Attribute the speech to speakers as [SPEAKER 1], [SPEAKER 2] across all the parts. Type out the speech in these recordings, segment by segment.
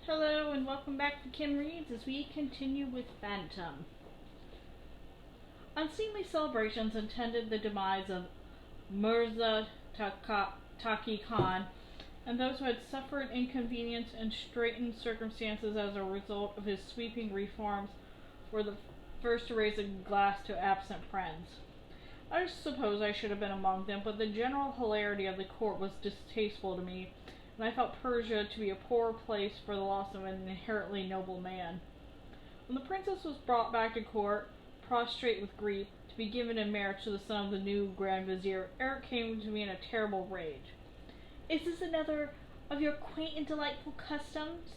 [SPEAKER 1] Hello and welcome back to Kim Reads as we continue with Phantom. Unseemly celebrations intended the demise of Mirza Taki Khan and those who had suffered inconvenience and straitened circumstances as a result of his sweeping reforms were the first to raise a glass to absent friends. I suppose I should have been among them, but the general hilarity of the court was distasteful to me, and I felt Persia to be a poor place for the loss of an inherently noble man. When the princess was brought back to court, prostrate with grief, to be given in marriage to the son of the new Grand Vizier, Erik came to me in a terrible rage. "Is this another of your quaint and delightful customs?"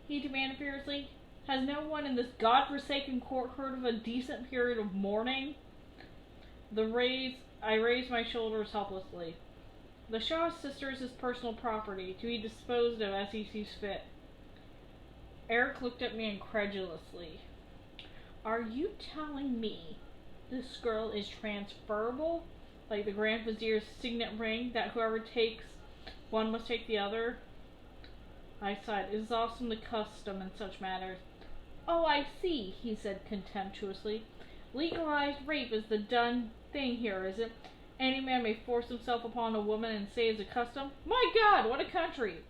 [SPEAKER 1] he demanded fiercely. "Has no one in this god-forsaken court heard of a decent period of mourning?" I raised my shoulders helplessly. "The Shah's sister is his personal property, to be disposed of as he sees fit." Erik looked at me incredulously. "Are you telling me this girl is transferable? Like the Grand Vizier's signet ring, that whoever takes one must take the other?" I sighed. "It is often the custom in such matters." "Oh, I see," he said contemptuously. "Legalized rape is the done thing here, is it? Any man may force himself upon a woman and say it's a custom? My God, what a country!"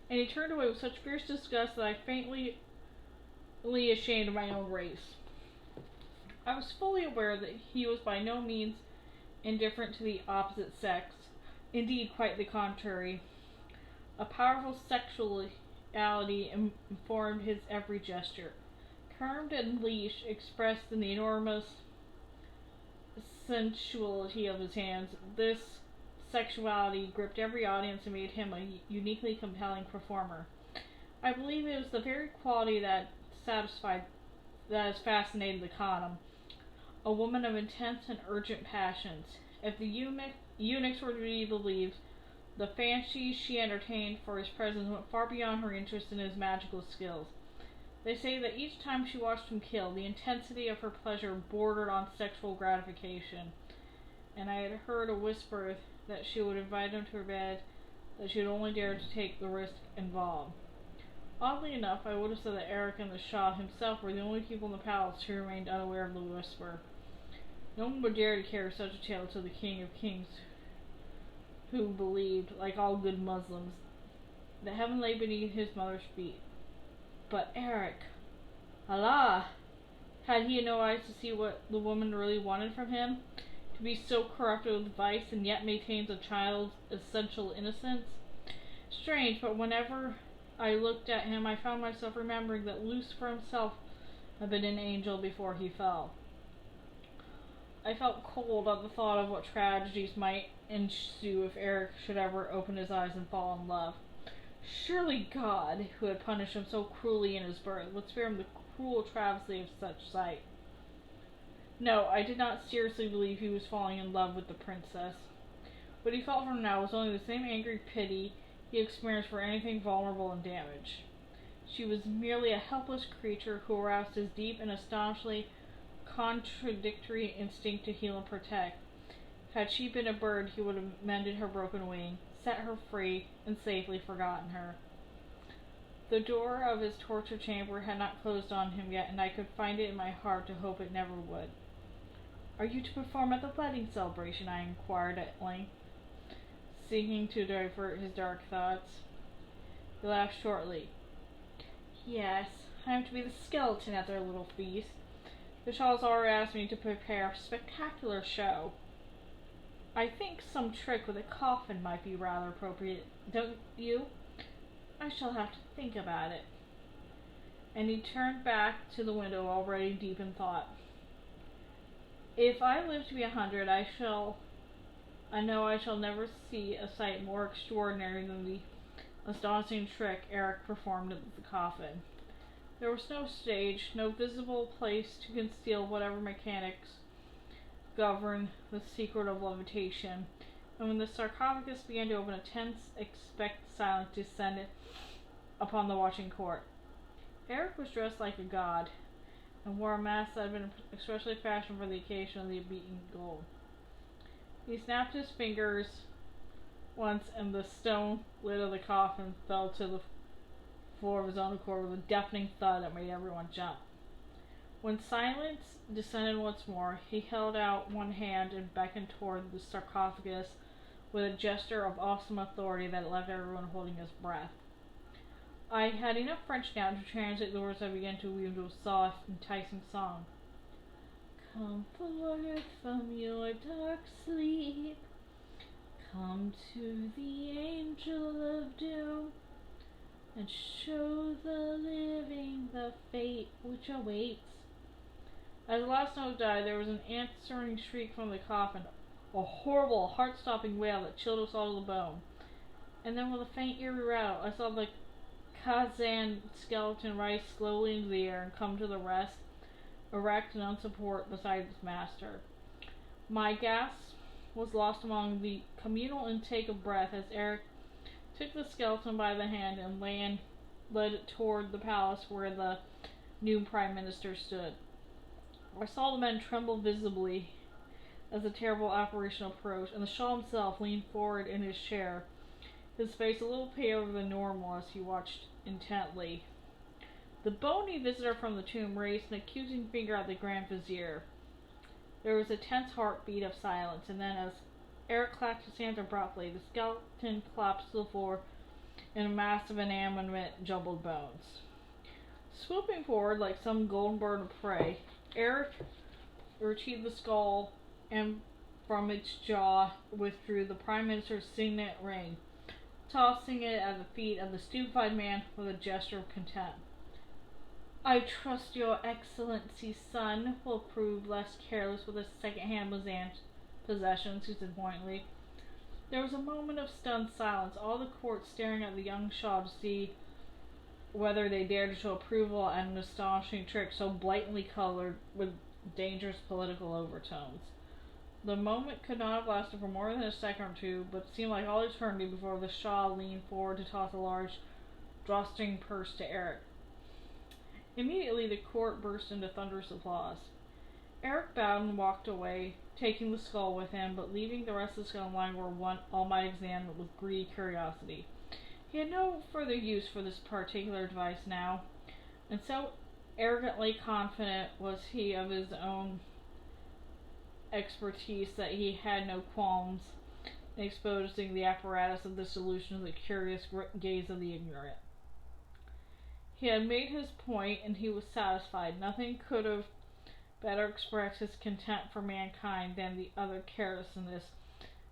[SPEAKER 1] And he turned away with such fierce disgust that I faintly ashamed of my own race. I was fully aware that he was by no means indifferent to the opposite sex. Indeed, quite the contrary. A powerful sexuality informed his every gesture. Curved and leash expressed in the enormous sensuality of his hands. This sexuality gripped every audience and made him a uniquely compelling performer. I believe it was the very quality that has fascinated the Khanum, a woman of intense and urgent passions. If the eunuchs were to be believed, the fancies she entertained for his presence went far beyond her interest in his magical skills. They say that each time she watched him kill, the intensity of her pleasure bordered on sexual gratification, and I had heard a whisper that she would invite him to her bed, that she would only dare to take the risk involved. Oddly enough, I would have said that Erik and the Shah himself were the only people in the palace who remained unaware of the whisper. No one would dare to carry such a tale to the King of Kings, who believed, like all good Muslims, that heaven lay beneath his mother's feet. But Erik, Allah! Had he no eyes to see what the woman really wanted from him? To be so corrupted with vice and yet maintains a child's essential innocence? Strange, but whenever I looked at him, I found myself remembering that Lucifer himself had been an angel before he fell. I felt cold at the thought of what tragedies might ensue if Erik should ever open his eyes and fall in love. Surely God, who had punished him so cruelly in his birth, would spare him the cruel travesty of such sight. No, I did not seriously believe he was falling in love with the princess. What he felt for her now was only the same angry pity he experienced for anything vulnerable and damaged. She was merely a helpless creature who aroused his deep and astonishingly contradictory instinct to heal and protect. Had she been a bird, he would have mended her broken wing, set her free, and safely forgotten her. The door of his torture chamber had not closed on him yet, and I could find it in my heart to hope it never would. "Are you to perform at the wedding celebration?" I inquired at length, seeking to divert his dark thoughts. He laughed shortly. "Yes, I am to be the skeleton at their little feast. The Shah's already asked me to prepare a spectacular show. I think some trick with a coffin might be rather appropriate, don't you? I shall have to think about it." And he turned back to the window, already deep in thought. If I live to be 100, I know I shall never see a sight more extraordinary than the astonishing trick Erik performed at the coffin. There was no stage, no visible place to conceal whatever mechanics govern the secret of levitation, and when the sarcophagus began to open, a tense, expectant silence descended upon the watching court. Erik was dressed like a god, and wore a mask that had been especially fashioned for the occasion of the beaten gold. He snapped his fingers once, and the stone lid of the coffin fell to the floor of his own accord with a deafening thud that made everyone jump. When silence descended once more, he held out one hand and beckoned toward the sarcophagus with a gesture of awesome authority that left everyone holding his breath. I had enough French now to translate the words I began to weave into a soft, enticing song. Come forth from your dark sleep, come to the angel of doom, and show the living the fate which awaits. As the last note died, there was an answering shriek from the coffin, a horrible, heart-stopping wail that chilled us all to the bone. And then with a faint, eerie rattle, I saw the Kazan skeleton rise slowly into the air and come to the rest, erect and unsupport beside its master. My gasp was lost among the communal intake of breath as Erik took the skeleton by the hand and led it toward the palace where the new prime minister stood. I saw the men tremble visibly as the terrible apparition approached, and the Shah himself leaned forward in his chair, his face a little paler than normal as he watched intently. The bony visitor from the tomb raised an accusing finger at the Grand Vizier. There was a tense heartbeat of silence, and then as Erik clapped his hands abruptly, the skeleton collapsed to the floor in a mass of inanimate jumbled bones. Swooping forward like some golden bird of prey, Erik retrieved the skull and from its jaw withdrew the Prime Minister's signet ring, tossing it at the feet of the stupefied man with a gesture of contempt. I trust your Excellency's son will prove less careless with his second-hand possessions, he said pointedly. There was a moment of stunned silence, all the court staring at the young Shah to see whether they dared to show approval at an astonishing trick so blatantly colored with dangerous political overtones. The moment could not have lasted for more than a second or two, but seemed like all eternity before the Shah leaned forward to toss a large drawstring purse to Erik. Immediately the court burst into thunderous applause. Erik bowed and walked away, taking the skull with him, but leaving the rest of the skull lying where all might examine it with greedy curiosity. He had no further use for this particular device now, and so arrogantly confident was he of his own expertise that he had no qualms in exposing the apparatus of this solution to the curious gaze of the ignorant. He had made his point, and he was satisfied. Nothing could have better expressed his contempt for mankind than the utter carelessness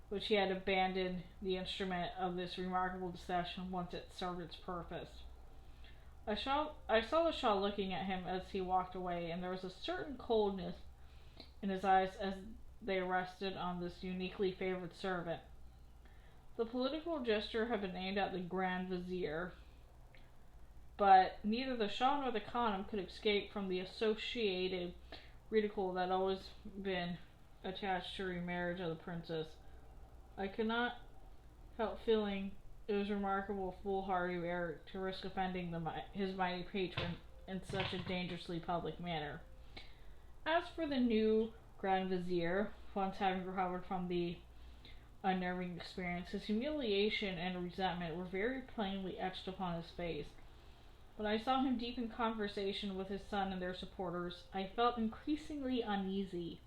[SPEAKER 1] which he had abandoned the instrument of this remarkable deception once it served its purpose. I saw the Shah looking at him as he walked away, and there was a certain coldness in his eyes as they rested on this uniquely favored servant. The political gesture had been aimed at the Grand Vizier, but neither the Shah nor the Khanum could escape from the associated ridicule that had always been attached to remarriage of the princess. I could not help feeling it was remarkable foolhardy of Erik to risk offending his mighty patron in such a dangerously public manner. As for the new Grand Vizier, once having recovered from the unnerving experience, his humiliation and resentment were very plainly etched upon his face. When I saw him deep in conversation with his son and their supporters, I felt increasingly uneasy.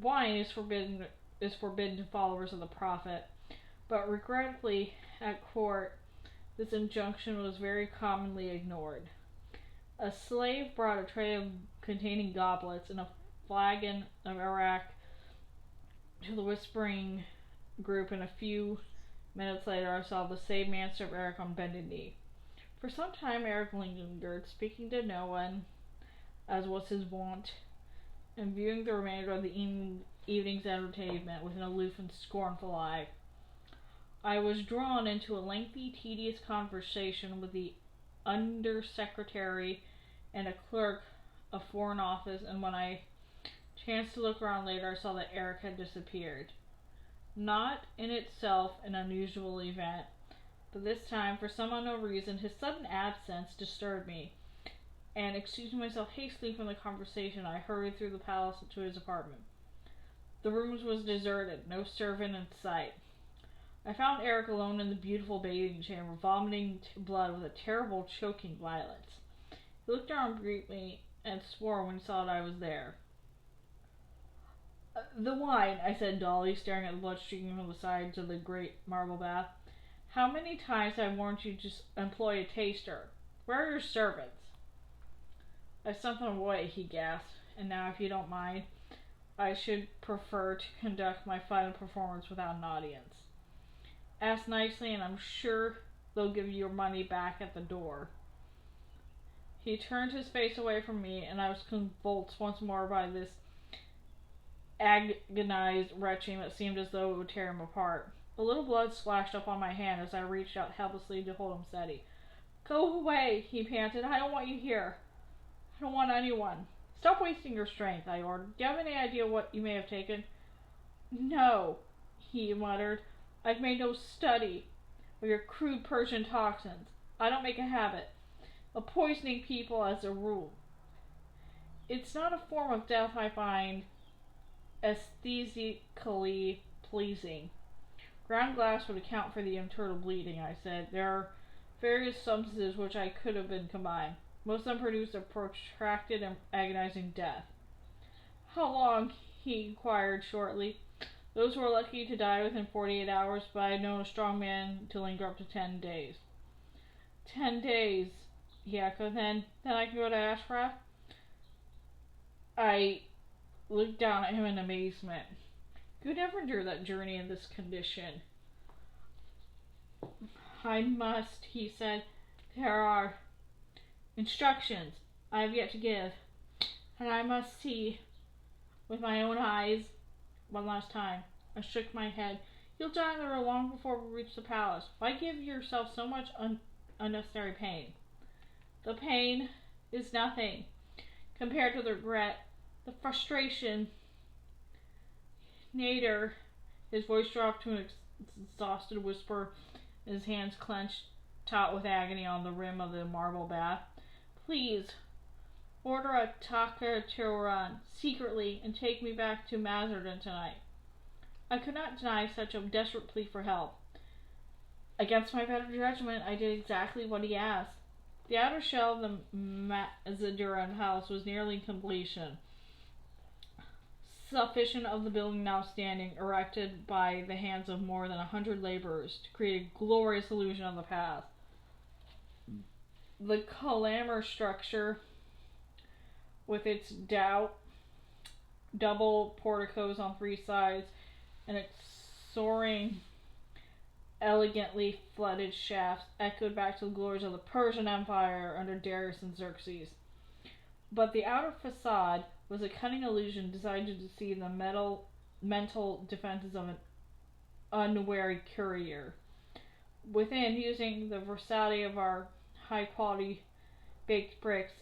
[SPEAKER 1] Wine is forbidden to followers of the Prophet, but regrettably at court this injunction was very commonly ignored. A slave brought a tray containing goblets and a flagon of Arak to the whispering group, and a few minutes later I saw the same man serve Erik on bended knee. For some time Erik lingered, speaking to no one, as was his wont, and viewing the remainder of the evening's entertainment with an aloof and scornful eye. I was drawn into a lengthy, tedious conversation with the under-secretary and a clerk of Foreign Office, and when I chanced to look around later, I saw that Erik had disappeared. Not in itself an unusual event, but this time, for some unknown reason, his sudden absence disturbed me, and excusing myself hastily from the conversation, I hurried through the palace to his apartment. The room was deserted, no servant in sight. I found Erik alone in the beautiful bathing chamber, vomiting blood with a terrible choking violence. He looked around briefly and swore when he saw that I was there. The wine, I said dully, staring at the blood streaking from the sides of the great marble bath. How many times have I warned you to employ a taster? Where are your servants? I sent them away, he gasped, and now, if you don't mind, I should prefer to conduct my final performance without an audience. Ask nicely, and I'm sure they'll give you your money back at the door. He turned his face away from me, and I was convulsed once more by this agonized retching that seemed as though it would tear him apart. A little blood splashed up on my hand as I reached out helplessly to hold him steady. Go away, he panted. I don't want you here. I don't want anyone. Stop wasting your strength, I ordered. Do you have any idea what you may have taken? No, he muttered. I've made no study of your crude Persian toxins. I don't make a habit of poisoning people as a rule. It's not a form of death I find aesthetically pleasing. Ground glass would account for the internal bleeding, I said. There are various substances which I could have been combined. Most of them produce a protracted and agonizing death. How long? He inquired shortly. Those were lucky to die within 48 hours, but I had known a strong man to linger up to 10 days. 10 days, he echoed. Then I can go to Ashraf? I looked down at him in amazement. You would never endure that journey in this condition. I must, he said. There are instructions I have yet to give, and I must see with my own eyes one last time. I shook my head. You'll die there long before we reach the palace. Why give yourself so much unnecessary pain? The pain is nothing compared to the regret, the frustration. Nader, his voice dropped to an exhausted whisper, his hands clenched taut with agony on the rim of the marble bath. Please, order a Takaturan secretly and take me back to Mazardan tonight. I could not deny such a desperate plea for help. Against my better judgment, I did exactly what he asked. The outer shell of the Mazardan house was nearly completion. Sufficient of the building now standing, erected by the hands of more than 100 laborers, to create a glorious illusion of the past. The Kalamer structure, with its double porticos on 3 sides, and its soaring, elegantly flooded shafts, echoed back to the glories of the Persian Empire under Darius and Xerxes. But the outer facade was a cunning illusion designed to deceive the mental defenses of an unwary courier. Within, using the versatility of our high-quality baked bricks,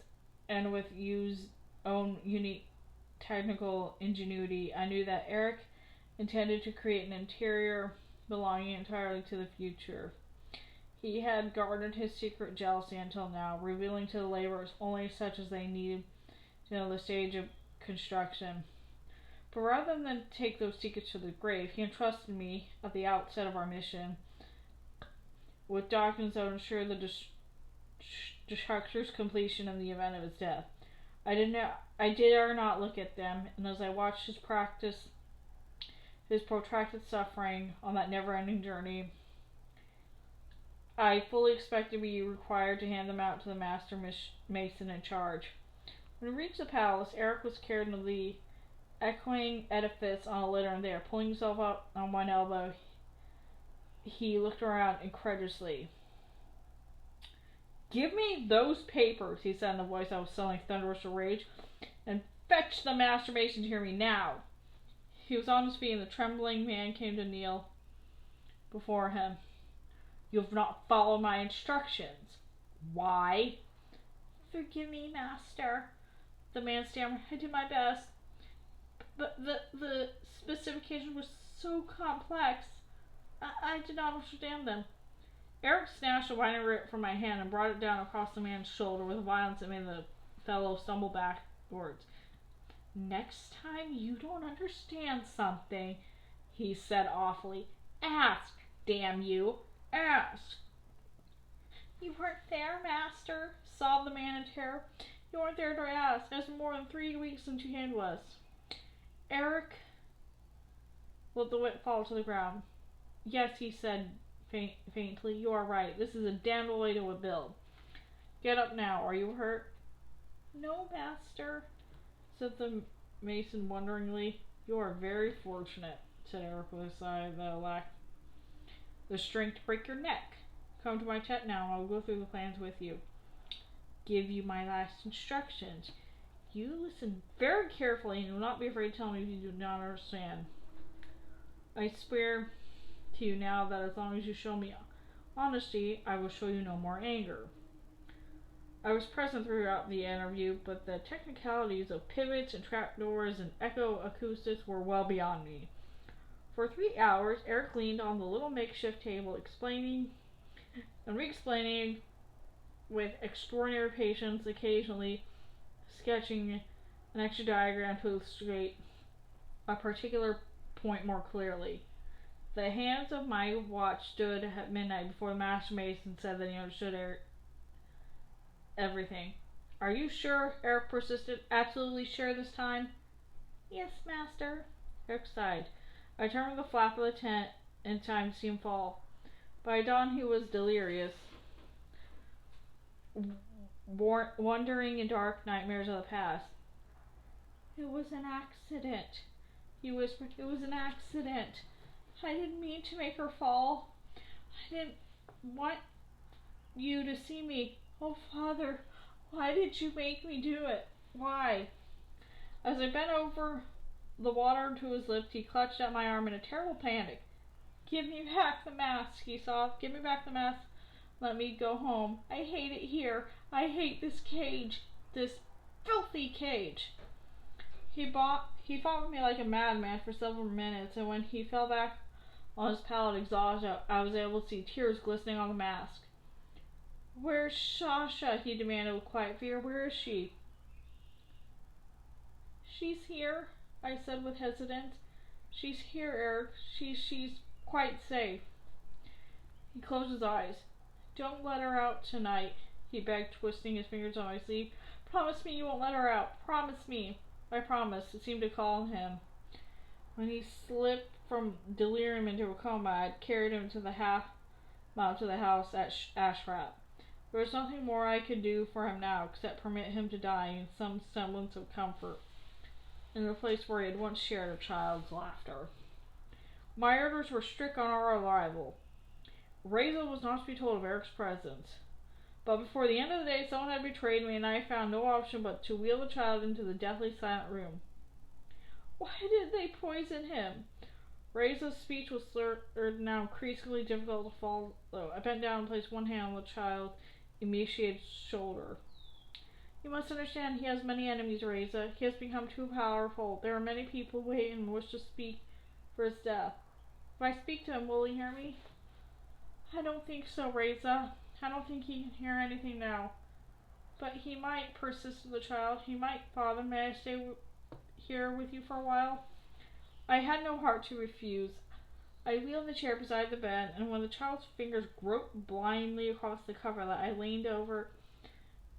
[SPEAKER 1] and with Yu's own unique technical ingenuity, I knew that Erik intended to create an interior belonging entirely to the future. He had guarded his secret jealousy until now, revealing to the laborers only such as they needed to know the stage of construction. But rather than take those secrets to the grave, he entrusted me, at the outset of our mission, with documents that would ensure the structure's completion in the event of his death. I dare not look at them, and as I watched his protracted suffering on that never-ending journey, I fully expect to be required to hand them out to the master mason in charge. When we reached the palace, Erik was carried into the echoing edifice on a litter, and there, pulling himself up on one elbow, he looked around incredulously. Give me those papers, he said in a voice that was suddenly thunderous with rage, and fetch the master mason to hear me now. He was on his feet, and the trembling man came to kneel before him. You have not followed my instructions. Why? Forgive me, master, the man stammered. I did my best, but the specifications were so complex. I did not understand them. Erik snatched a wine writ from my hand and brought it down across the man's shoulder with a violence that made the fellow stumble backwards. Next time you don't understand something, he said awfully, ask, Damn you. Ask. You weren't there, master, sobbed the man in terror. You weren't there to ask. It's been more than 3 weeks since you handled us. Erik let the whip fall to the ground. Yes, he said faintly. You are right. This is a damned way to build. Get up now. Are you hurt? No, master, said the mason wonderingly. You are very fortunate, said Erik with a sigh that lacked the strength to break your neck. Come to my tent now, and I will go through the plans with you. Give you my last instructions. You listen very carefully and will not be afraid to tell me if you do not understand. I swear to you now that as long as you show me honesty, I will show you no more anger. I was present throughout the interview, but the technicalities of pivots and trapdoors and echo acoustics were well beyond me. For 3 hours, Erik leaned on the little makeshift table, explaining and re-explaining with extraordinary patience, occasionally sketching an extra diagram to illustrate a particular point more clearly. The hands of my watch stood at midnight before the master mason said that he understood everything. Are you sure? Erik persisted. Absolutely sure this time? Yes, master. Erik sighed. I turned the flap of the tent in time to see him fall. By dawn he was delirious, wandering in dark nightmares of the past. It was an accident, he whispered. It was an accident. I didn't mean to make her fall. I didn't want you to see me. Oh, Father, why did you make me do it? Why? As I bent over the water to his lips, he clutched at my arm in a terrible panic. Give me back the mask, he sobbed. Give me back the mask. Let me go home. I hate it here. I hate this cage. This filthy cage. He fought with me like a madman for several minutes, and when he fell back on his pallet exhausted, I was able to see tears glistening on the mask. Where's Shasha? He demanded with quiet fear. Where is she? She's here, I said with hesitance. She's here, Erik. She's quite safe. He closed his eyes. Don't let her out tonight, he begged, twisting his fingers on my sleeve. Promise me you won't let her out. Promise me. I promised. It seemed to call him. When he slipped from delirium into a coma, I had carried him to the half-mile to the house at Ashraf. There was nothing more I could do for him now, except permit him to die in some semblance of comfort, in the place where he had once shared a child's laughter. My orders were strict on our arrival. Reza was not to be told of Erik's presence. But before the end of the day, someone had betrayed me, and I found no option but to wheel the child into the deathly silent room. Why did they poison him? Reza's speech was slurred, now increasingly difficult to follow. I bent down and placed one hand on the child's emaciated shoulder. You must understand, he has many enemies, Reza. He has become too powerful. There are many people who hate and wish to speak for his death. If I speak to him, will he hear me? I don't think so, Reza. I don't think he can hear anything now. But he might, persisted the child. He might, Father. May I stay here with you for a while? I had no heart to refuse. I wheeled the chair beside the bed, and when the child's fingers groped blindly across the coverlet, I leaned over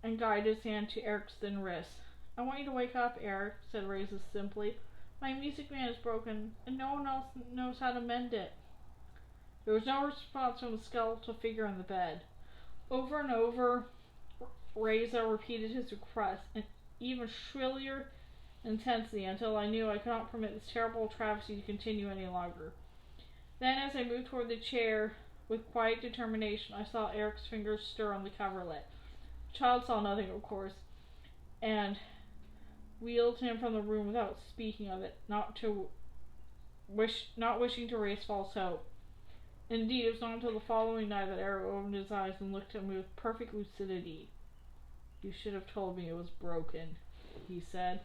[SPEAKER 1] and guided his hand to Erik's thin wrist. I want you to wake up, Erik, said Reza simply. My music man is broken, and no one else knows how to mend it. There was no response from the skeletal figure in the bed. Over and over, Reza repeated his request, in even shriller intensity, until I knew I could not permit this terrible travesty to continue any longer. Then, as I moved toward the chair with quiet determination, I saw Erik's fingers stir on the coverlet. The child saw nothing, of course, and wheeled him from the room without speaking of it, not wishing to raise false hope. Indeed, it was not until the following night that Erik opened his eyes and looked at me with perfect lucidity. You should have told me it was broken, he said.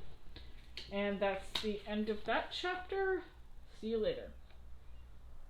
[SPEAKER 1] And that's the end of that chapter. See you later.